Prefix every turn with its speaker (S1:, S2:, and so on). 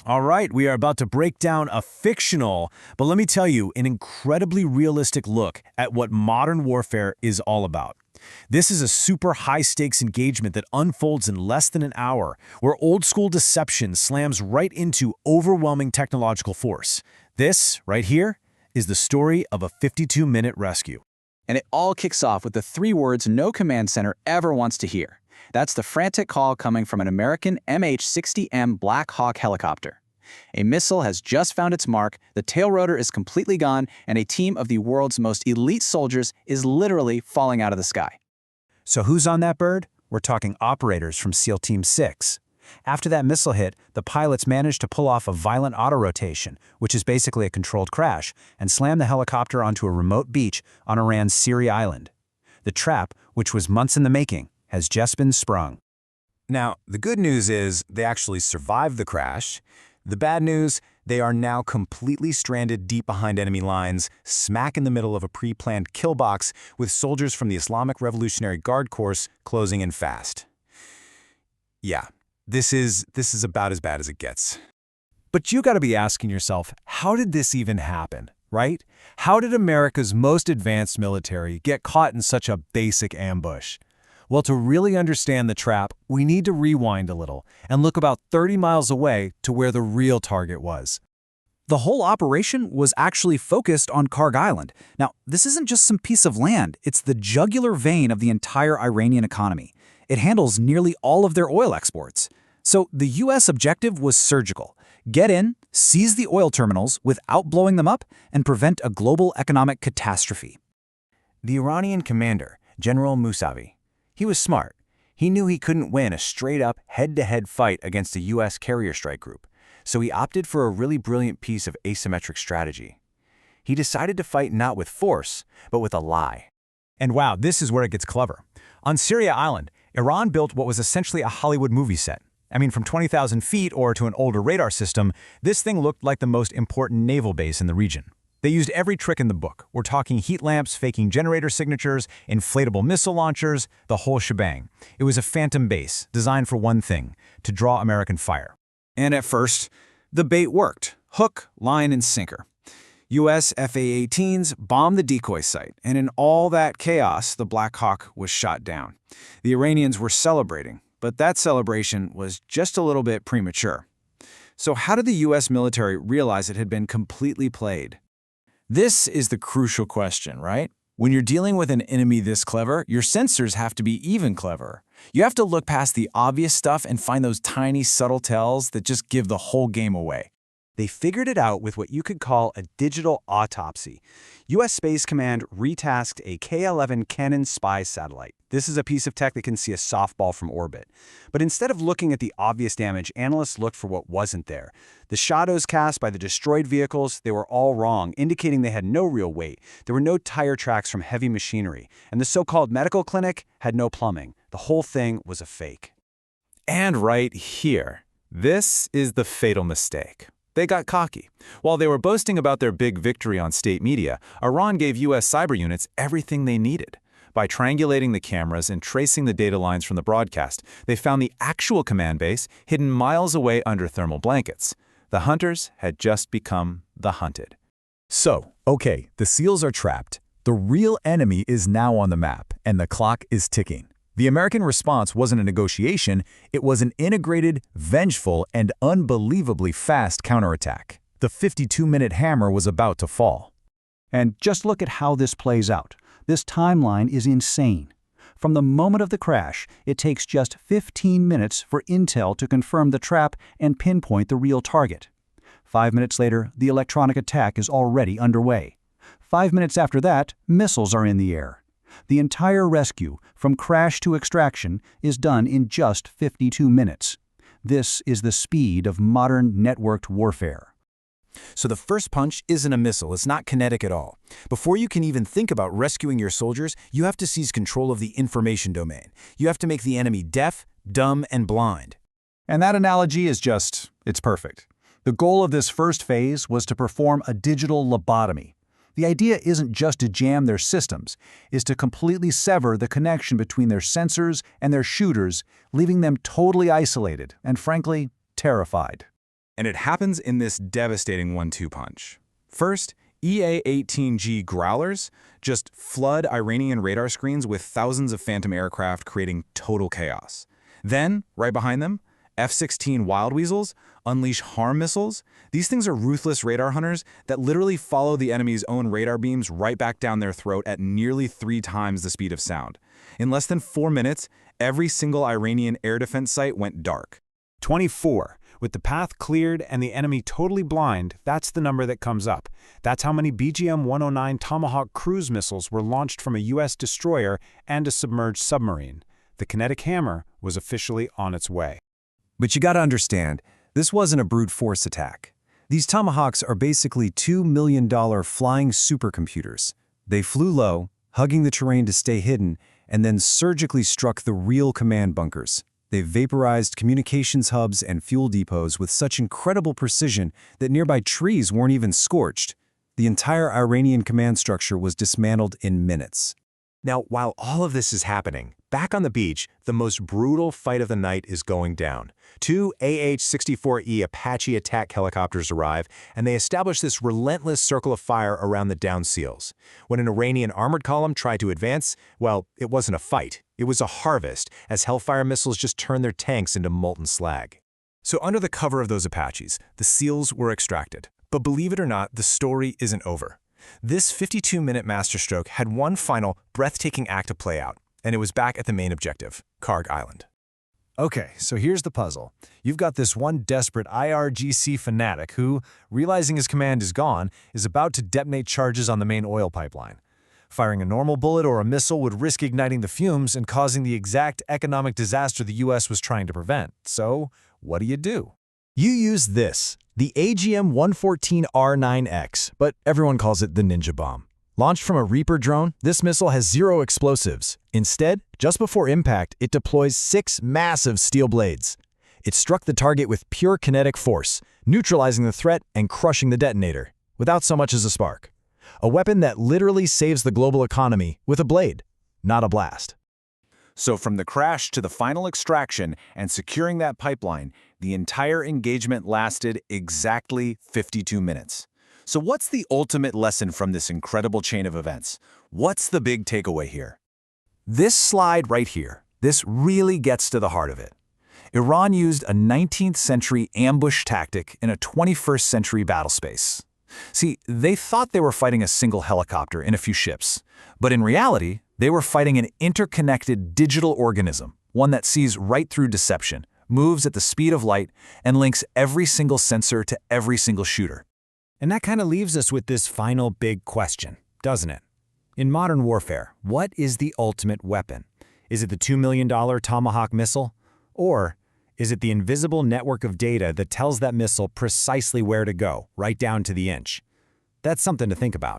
S1: All right, we are about to break down a fictional, but let me tell you, an incredibly realistic look at what modern warfare is all about. This is a super high-stakes engagement that unfolds in less than an hour, where old-school deception slams right into overwhelming technological force. This, right here, is the story of a 52-minute rescue.
S2: And it all kicks off with the three words no command center ever wants to hear. That's the frantic call coming from an American MH-60M Black Hawk helicopter. A missile has just found its mark, the tail rotor is completely gone, and a team of the world's most elite soldiers is literally falling out of the sky.
S3: So who's on that bird? We're talking operators from SEAL Team 6. After that missile hit, the pilots managed to pull off a violent auto-rotation, which is basically a controlled crash, and slam the helicopter onto a remote beach on Iran's Siri Island. The trap, which was months in the making, has just been sprung.
S4: Now, the good news is they actually survived the crash. The bad news, they are now completely stranded deep behind enemy lines, smack in the middle of a pre-planned kill box with soldiers from the Islamic Revolutionary Guard Corps closing in fast. Yeah, this is about as bad as it gets.
S1: But you gotta be asking yourself, how did this even happen, right? How did America's most advanced military get caught in such a basic ambush? Well, to really understand the trap, we need to rewind a little and look about 30 miles away to where the real target was.
S3: The whole operation was actually focused on Karg Island. Now, this isn't just some piece of land, it's the jugular vein of the entire Iranian economy. It handles nearly all of their oil exports. So the U.S. objective was surgical. Get in, seize the oil terminals without blowing them up, and prevent a global economic catastrophe.
S4: The Iranian commander, General Mousavi, he was smart. He knew he couldn't win a straight-up, head-to-head fight against a U.S. carrier strike group, so he opted for a really brilliant piece of asymmetric strategy. He decided to fight not with force, but with a lie.
S1: And wow, this is where it gets clever. On Siri Island, Iran built what was essentially a Hollywood movie set. I mean, from 20,000 feet or to an older radar system, this thing looked like the most important naval base in the region. They used every trick in the book. We're talking heat lamps, faking generator signatures, inflatable missile launchers, the whole shebang. It was a phantom base, designed for one thing, to draw American fire.
S3: And at first, the bait worked. Hook, line, and sinker. U.S. FA-18s bombed the decoy site, and in all that chaos, the Black Hawk was shot down. The Iranians were celebrating, but that celebration was just a little bit premature. So how did the U.S. military realize it had been completely played? This is the crucial question, right? When you're dealing with an enemy this clever, your sensors have to be even clever. You have to look past the obvious stuff and find those tiny, subtle tells that just give the whole game away. They figured it out with what you could call a digital autopsy. U.S. Space Command retasked a K-11 Cannon spy satellite. This is a piece of tech that can see a softball from orbit. But instead of looking at the obvious damage, analysts looked for what wasn't there. The shadows cast by the destroyed vehicles, they were all wrong, indicating they had no real weight. There were no tire tracks from heavy machinery. And the so-called medical clinic had no plumbing. The whole thing was a fake.
S4: And right here, this is the fatal mistake. They got cocky. While they were boasting about their big victory on state media, Iran gave U.S. cyber units everything they needed. By triangulating the cameras and tracing the data lines from the broadcast, they found the actual command base hidden miles away under thermal blankets. The hunters had just become the hunted.
S1: So, okay, the SEALs are trapped. The real enemy is now on the map, and the clock is ticking. The American response wasn't a negotiation, it was an integrated, vengeful, and unbelievably fast counterattack. The 52-minute hammer was about to fall.
S5: And just look at how this plays out. This timeline is insane. From the moment of the crash, it takes just 15 minutes for intel to confirm the trap and pinpoint the real target. 5 minutes later, the electronic attack is already underway. 5 minutes after that, missiles are in the air. The entire rescue, from crash to extraction, is done in just 52 minutes. This is the speed of modern networked warfare.
S4: So the first punch isn't a missile, it's not kinetic at all. Before you can even think about rescuing your soldiers, you have to seize control of the information domain. You have to make the enemy deaf, dumb, and blind.
S5: And that analogy is it's perfect. The goal of this first phase was to perform a digital lobotomy. The idea isn't just to jam their systems, it's to completely sever the connection between their sensors and their shooters, leaving them totally isolated and, frankly, terrified.
S4: And it happens in this devastating 1-2 punch. First, EA-18G Growlers just flood Iranian radar screens with thousands of Phantom aircraft, creating total chaos. Then, right behind them, F-16 Wild Weasels unleash HARM missiles. These things are ruthless radar hunters that literally follow the enemy's own radar beams right back down their throat at nearly 3 times the speed of sound. In less than 4 minutes, every single Iranian air defense site went dark.
S3: 24. With the path cleared and the enemy totally blind, that's the number that comes up. That's how many BGM-109 Tomahawk cruise missiles were launched from a U.S. destroyer and a submerged submarine. The kinetic hammer was officially on its way.
S1: But you gotta understand, this wasn't a brute force attack. These Tomahawks are basically $2 million flying supercomputers. They flew low, hugging the terrain to stay hidden, and then surgically struck the real command bunkers. They vaporized communications hubs and fuel depots with such incredible precision that nearby trees weren't even scorched. The entire Iranian command structure was dismantled in minutes.
S6: Now, while all of this is happening, back on the beach, the most brutal fight of the night is going down. 2 AH-64E Apache attack helicopters arrive, and they establish this relentless circle of fire around the downed SEALs. When an Iranian armored column tried to advance, well, it wasn't a fight. It was a harvest, as Hellfire missiles just turned their tanks into molten slag.
S4: So under the cover of those Apaches, the SEALs were extracted. But believe it or not, the story isn't over. This 52-minute masterstroke had one final, breathtaking act to play out, and it was back at the main objective, Karg Island.
S1: Okay, so here's the puzzle. You've got this one desperate IRGC fanatic who, realizing his command is gone, is about to detonate charges on the main oil pipeline. Firing a normal bullet or a missile would risk igniting the fumes and causing the exact economic disaster the U.S. was trying to prevent. So, what do? You use this, the AGM-114R9X, but everyone calls it the Ninja Bomb. Launched from a Reaper drone, this missile has 0 explosives. Instead, just before impact, it deploys 6 massive steel blades. It struck the target with pure kinetic force, neutralizing the threat and crushing the detonator, without so much as a spark. A weapon that literally saves the global economy with a blade, not a blast.
S3: So from the crash to the final extraction and securing that pipeline, the entire engagement lasted exactly 52 minutes. So what's the ultimate lesson from this incredible chain of events? What's the big takeaway here?
S1: This slide right here, this really gets to the heart of it. Iran used a 19th century ambush tactic in a 21st century battle space. See, they thought they were fighting a single helicopter and a few ships, but in reality, they were fighting an interconnected digital organism, one that sees right through deception, moves at the speed of light, and links every single sensor to every single shooter. And that kind of leaves us with this final big question, doesn't it? In modern warfare, what is the ultimate weapon? Is it the $2 million Tomahawk missile? Or is it the invisible network of data that tells that missile precisely where to go, right down to the inch? That's something to think about.